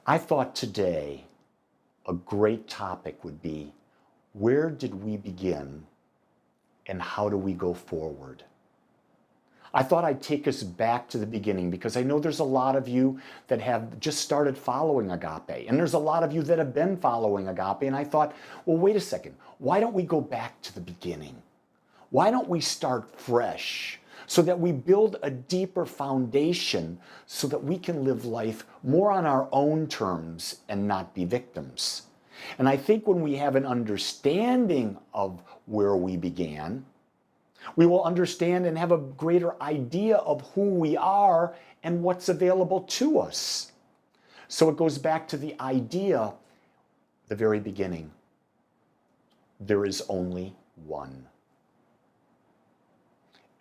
I thought today a great topic would be, where did we begin and how do we go forward? I thought I'd take us back to the beginning because I know there's a lot of you that have just started following Agape, and there's a lot of you that have been following Agape, and I thought, well, wait a second, why don't we go back to the beginning? Why don't we start fresh so that we build a deeper foundation so that we can live life more on our own terms and not be victims? And I think when we have an understanding of where we began, we will understand and have a greater idea of who we are and what's available to us. So it goes back to the idea, the very beginning. There is only one.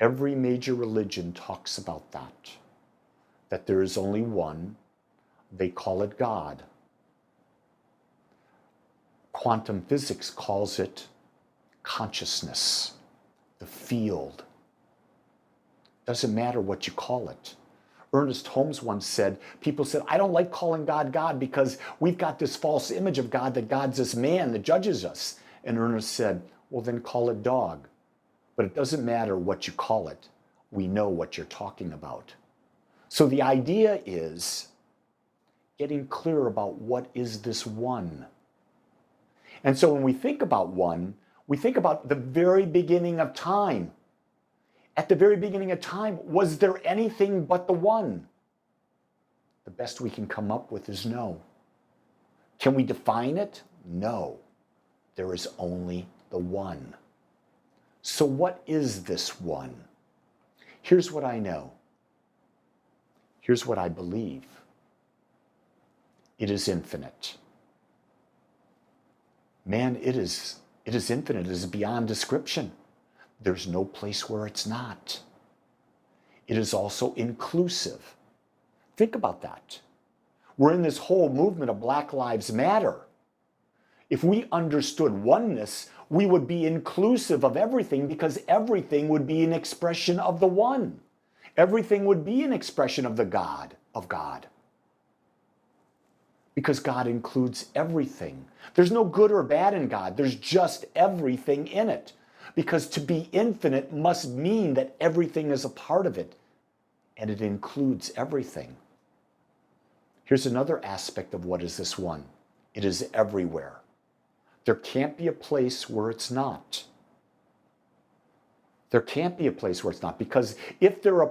Every major religion talks about that there is only one. They call it God. Quantum physics calls it consciousness, the field. Doesn't matter what you call it. Ernest Holmes once said, people said, I don't like calling God God because we've got this false image of God, that God's this man that judges us. And Ernest said, well, then call it dog. But it doesn't matter what you call it. We know what you're talking about. So the idea is getting clear about what is this one. And so when we think about one, we think about the very beginning of time. At the very beginning of time, was there anything but the one? The best we can come up with is no. Can we define it? No. There is only the one. So what is this one? Here's what I know. Here's what I believe. It is infinite. Man, it is infinite. It is beyond description. There's no place where it's not. It is also inclusive. Think about that. We're in this whole movement of Black Lives Matter. If we understood oneness, we would be inclusive of everything because everything would be an expression of the one. Everything would be an expression of the God, of God. Because God includes everything. There's no good or bad in God. There's just everything in it. Because to be infinite must mean that everything is a part of it, and it includes everything. Here's another aspect of what is this one. It is everywhere. There can't be a place where it's not. There can't be a place where it's not, because if there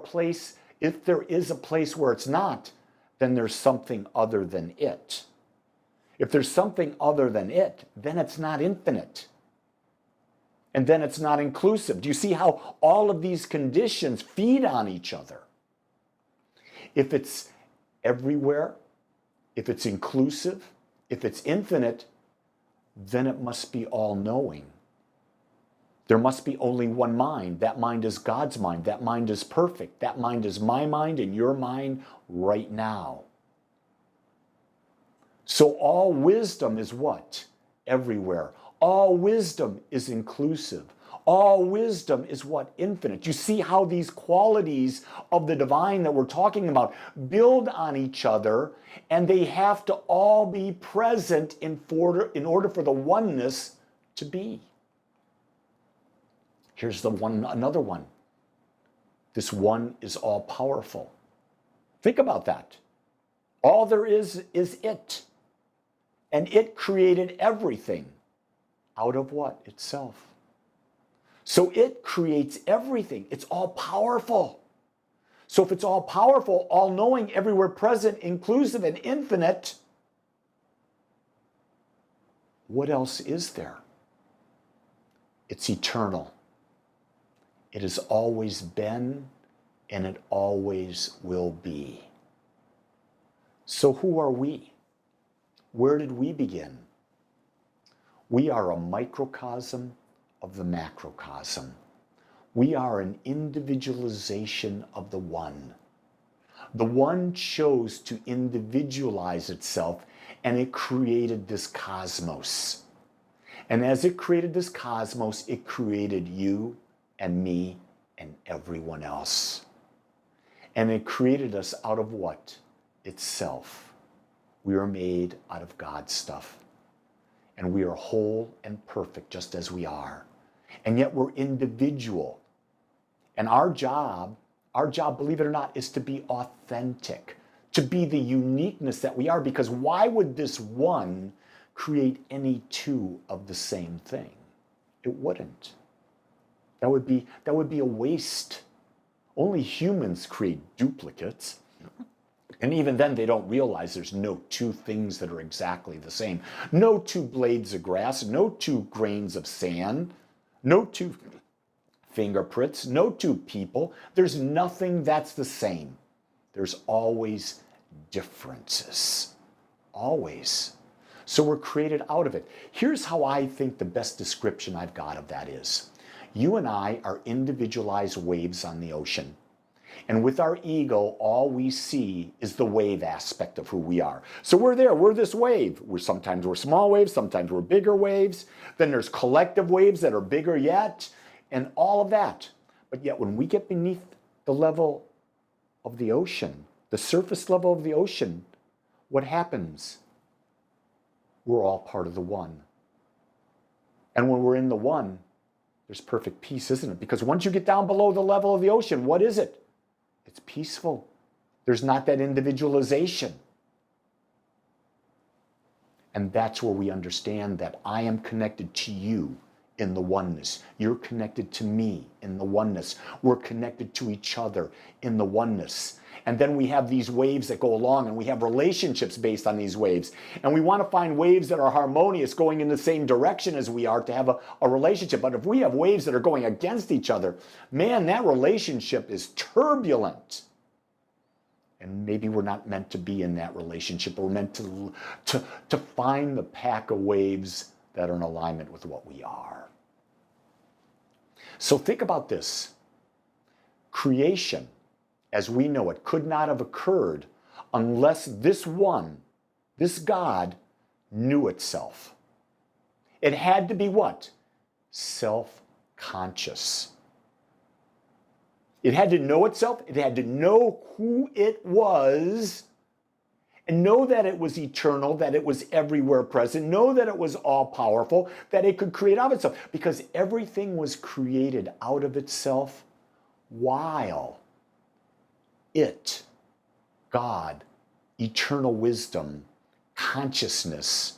is a place where it's not, then there's something other than it. If there's something other than it, then it's not infinite. And then it's not inclusive. Do you see how all of these conditions feed on each other? If it's everywhere, if it's inclusive, if it's infinite, then it must be all-knowing. There must be only one mind. That mind is God's mind. That mind is perfect. That mind is my mind and your mind right now. So all wisdom is what? Everywhere. All wisdom is inclusive. All wisdom is what? Infinite. You see how these qualities of the divine that we're talking about build on each other, and they have to all be present in order for the oneness to be. Here's another one. This one is all powerful. Think about that. All there is it. And it created everything out of what? Itself. So it creates everything. It's all powerful. So if it's all powerful, all knowing, everywhere present, inclusive, and infinite, what else is there? It's eternal. It has always been, and it always will be. So who are we? Where did we begin? We are a microcosm of the macrocosm. We are an individualization of the one. The one chose to individualize itself, and it created this cosmos. And as it created this cosmos, it created you and me and everyone else. And it created us out of what? Itself. We are made out of God's stuff. And we are whole and perfect just as we are. And yet we're individual. And our job, believe it or not, is to be authentic, to be the uniqueness that we are, because why would this one create any two of the same thing? It wouldn't. That would be a waste. Only humans create duplicates. And even then, they don't realize there's no two things that are exactly the same. No two blades of grass, no two grains of sand, no two fingerprints, no two people. There's nothing that's the same. There's always differences. Always. So we're created out of it. Here's how I think the best description I've got of that is. You and I are individualized waves on the ocean. And with our ego, all we see is the wave aspect of who we are. So we're there, we're this wave. Sometimes we're small waves, sometimes we're bigger waves. Then there's collective waves that are bigger yet, and all of that. But yet when we get beneath the level of the ocean, the surface level of the ocean, what happens? We're all part of the one. And when we're in the one, there's perfect peace, isn't it? Because once you get down below the level of the ocean, what is it? It's peaceful. There's not that individualization. And that's where we understand that I am connected to you in the oneness. You're connected to me in the oneness. We're connected to each other in the oneness. And then we have these waves that go along, and we have relationships based on these waves. And we want to find waves that are harmonious, going in the same direction as we are to have a relationship. But if we have waves that are going against each other, man, that relationship is turbulent. And maybe we're not meant to be in that relationship. We're meant to find the pack of waves that are in alignment with what we are. So think about this. Creation, as we know it, could not have occurred unless this one, this God, knew itself. It had to be what? Self-conscious. It had to know itself. It had to know who it was and know that it was eternal, that it was everywhere present, know that it was all-powerful, that it could create out of itself, because everything was created out of itself while it, God, eternal wisdom, consciousness,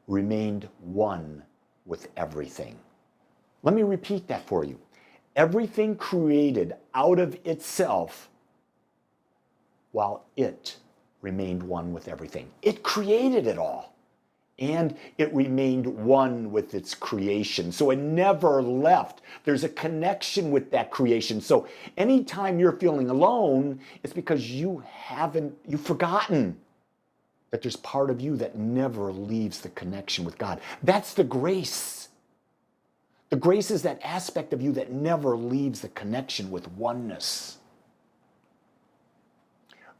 remained one with everything. Let me repeat that for you. Everything created out of itself while it remained one with everything. It created it all. And it remained one with its creation. So it never left. There's a connection with that creation. So anytime you're feeling alone, it's because you've forgotten that there's part of you that never leaves the connection with God. That's the grace. The grace is that aspect of you that never leaves the connection with oneness.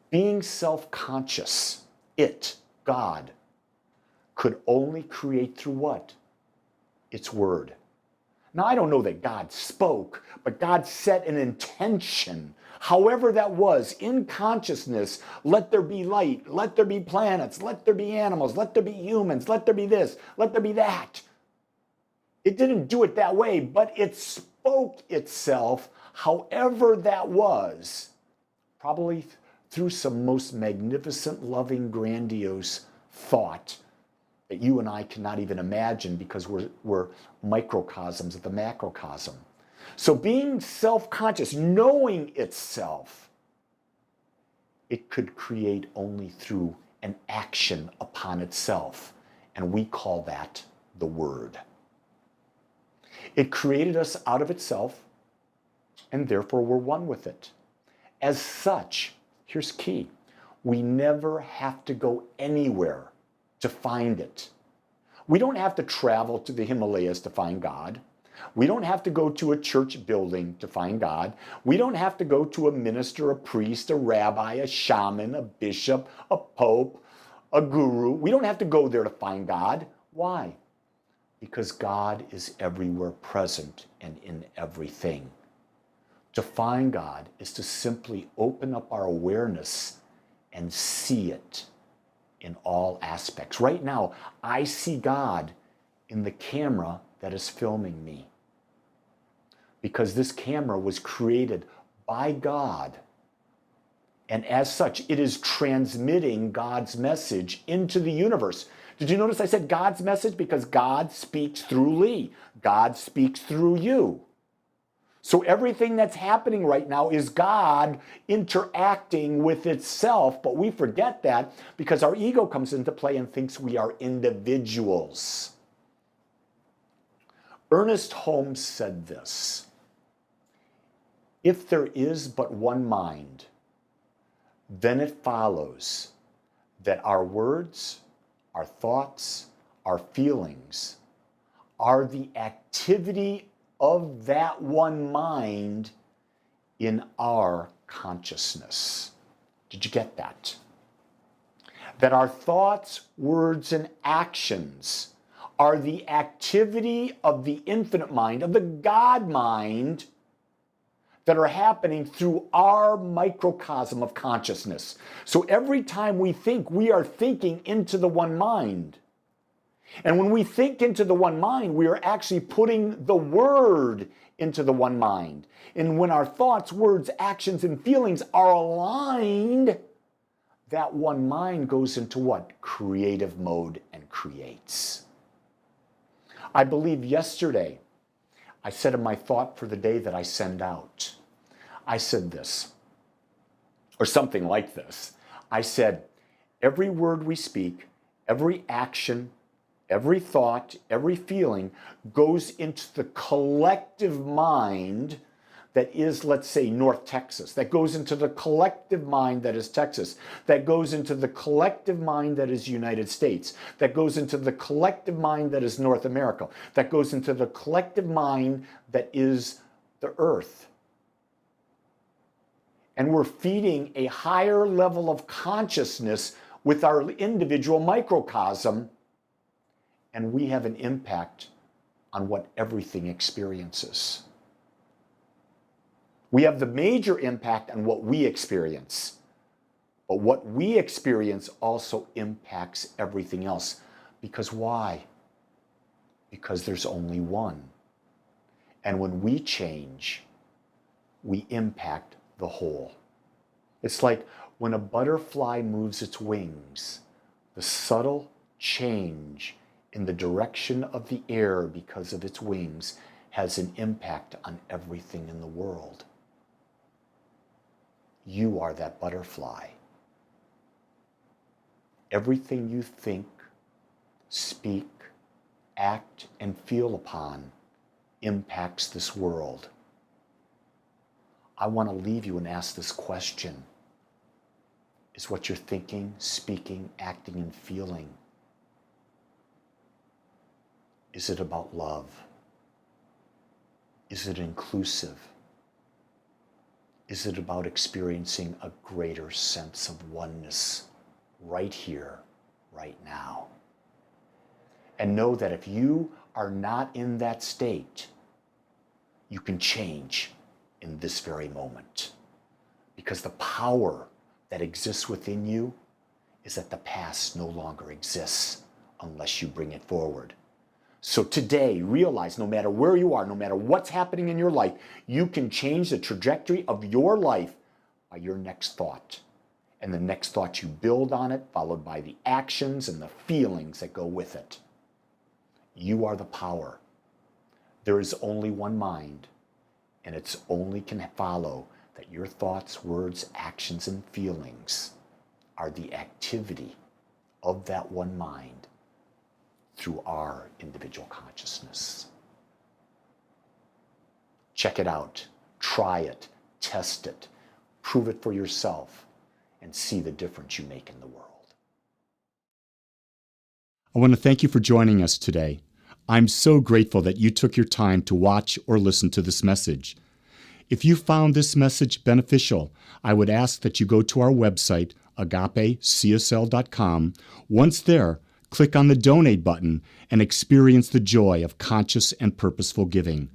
Being self-conscious, it, God, could only create through what? Its word. Now, I don't know that God spoke, but God set an intention. However that was, in consciousness, let there be light, let there be planets, let there be animals, let there be humans, let there be this, let there be that. It didn't do it that way, but it spoke itself, however that was, probably through some most magnificent, loving, grandiose thought that you and I cannot even imagine because we're microcosms of the macrocosm. So being self-conscious, knowing itself, it could create only through an action upon itself. And we call that the Word. It created us out of itself, and therefore we're one with it. As such, here's key. We never have to go anywhere to find it. We don't have to travel to the Himalayas to find God. We don't have to go to a church building to find God. We don't have to go to a minister, a priest, a rabbi, a shaman, a bishop, a pope, a guru. We don't have to go there to find God. Why? Because God is everywhere present and in everything. To find God is to simply open up our awareness and see it. in all aspects. Right now, I see God in the camera that is filming me, because this camera was created by God. And as such, it is transmitting God's message into the universe. Did you notice I said God's message? Because God speaks through Lee. God speaks through you. So everything that's happening right now is God interacting with itself, but we forget that because our ego comes into play and thinks we are individuals. Ernest Holmes said this: if there is but one mind, then it follows that our words, our thoughts, our feelings are the activity of that one mind in our consciousness. Did you get that? That our thoughts, words, and actions are the activity of the infinite mind, of the God mind, that are happening through our microcosm of consciousness. So every time we think, we are thinking into the one mind. And when we think into the one mind, we are actually putting the word into the one mind. And when our thoughts, words, actions, and feelings are aligned, that one mind goes into what? Creative mode and creates. I believe yesterday, I said in my thought for the day that I send out, I said this, or something like this. I said, every word we speak, every action, every thought, every feeling goes into the collective mind that is, let's say, North Texas, that goes into the collective mind that is Texas, that goes into the collective mind that is United States, that goes into the collective mind that is North America, that goes into the collective mind that is the earth. And we're feeding a higher level of consciousness with our individual microcosm, and we have an impact on what everything experiences. We have the major impact on what we experience, but what we experience also impacts everything else. Because why? Because there's only one. And when we change, we impact the whole. It's like when a butterfly moves its wings, the subtle change in the direction of the air because of its wings has an impact on everything in the world. You are that butterfly. Everything you think, speak, act, and feel upon impacts this world. I want to leave you and ask this question. Is what you're thinking, speaking, acting, and feeling, is it about love? Is it inclusive? Is it about experiencing a greater sense of oneness right here, right now? And know that if you are not in that state, you can change in this very moment. Because the power that exists within you is that the past no longer exists unless you bring it forward. So today, realize no matter where you are, no matter what's happening in your life, you can change the trajectory of your life by your next thought. And the next thought you build on it, followed by the actions and the feelings that go with it. You are the power. There is only one mind, and it's only can follow that your thoughts, words, actions, and feelings are the activity of that one mind through our individual consciousness. Check it out, try it, test it, prove it for yourself, and see the difference you make in the world. I want to thank you for joining us today. I'm so grateful that you took your time to watch or listen to this message. If you found this message beneficial, I would ask that you go to our website, agapecsl.com. Once there, click on the donate button and experience the joy of conscious and purposeful giving.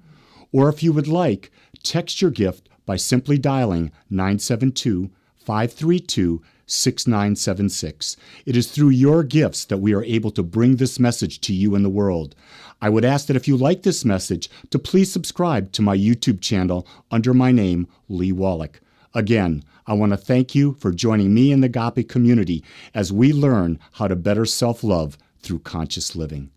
Or if you would like, text your gift by simply dialing 972-532-6700. 6976. It is through your gifts that we are able to bring this message to you in the world. I would ask that if you like this message, to please subscribe to my YouTube channel under my name, Lee Wolak. Again, I want to thank you for joining me in the Agape community as we learn how to better self-love through conscious living.